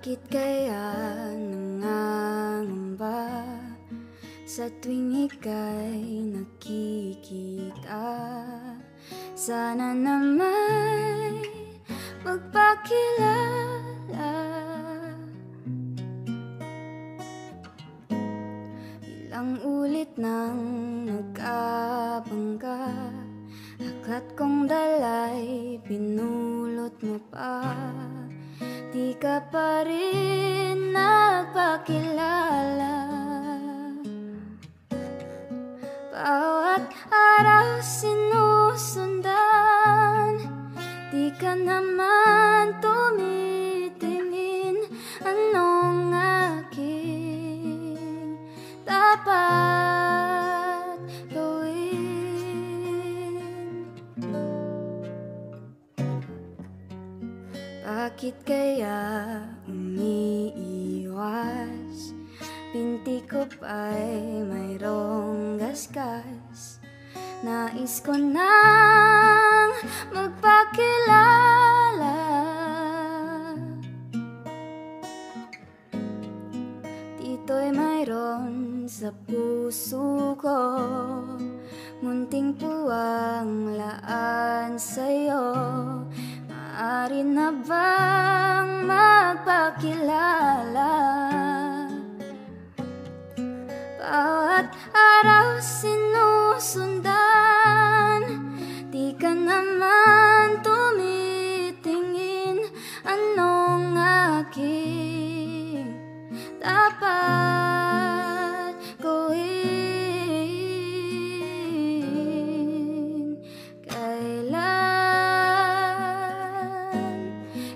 Bakit kaya nangangamba sa tuwing ika'y nakikita? Sana na may magpakilala. Ilang ulit nang nagkabangga, aklat kong dalay pinulot mo pa. Di ka pa rin nagpakilala. Bawat araw sinusundan, di ka naman tumitingin. Anong aking dapat gawin? Bakit kaya umiiwas? Binti ko pa'y mayroong gasgas. Nais ko nang magpakilala. Dito'y mayroon sa puso ko, munting puwang laan sa'yo. Maaari na bang magpakilala? Bawat araw sinusundan, di ka naman tumitingin. Anong aking dapat gawin?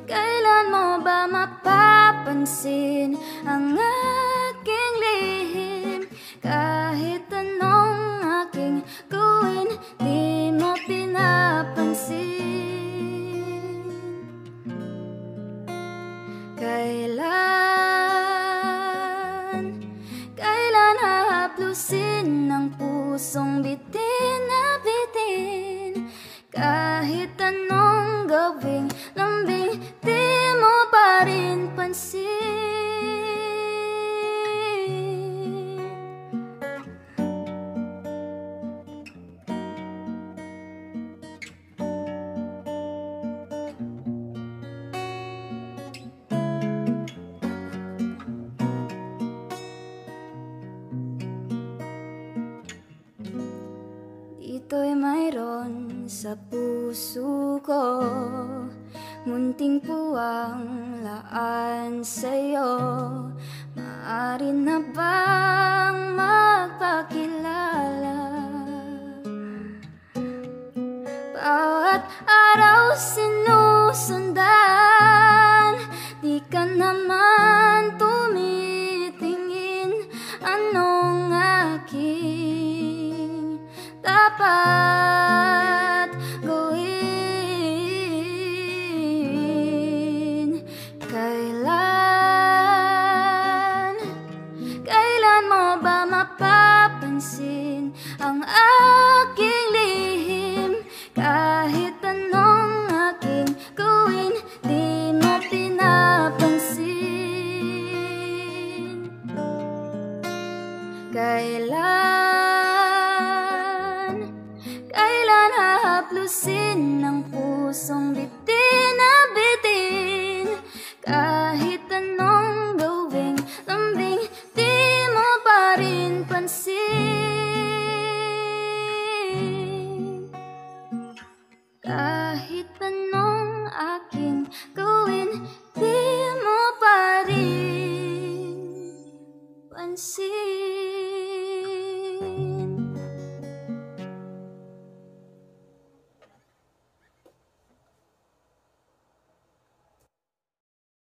Kailan mo ba mapapansin ang aking lihim? Kahit anong aking gawin, di mo pinapansin. Kailan hahaplusin ng pusong bitin na bitin? Kahit anong gawing lambing, di mo pa rin pansin. Dito'y mayroon sa puso ko, munting puwang laan sa'yo. Maaari na bang magpakilala? Bawat araw sinusundan, di ka naman tumitingin. Anong aking dapat gawin? Kailan mo ba mapapansin ang aking lihim? Kahit anong aking gawin, di mo pinapansin. Kailan hahaplusin ng pusong bitin na bitin? Kahit anong gawing lambing, di mo pa rin pansin. Kahit anong aking gawin, di mo pa rin pansin.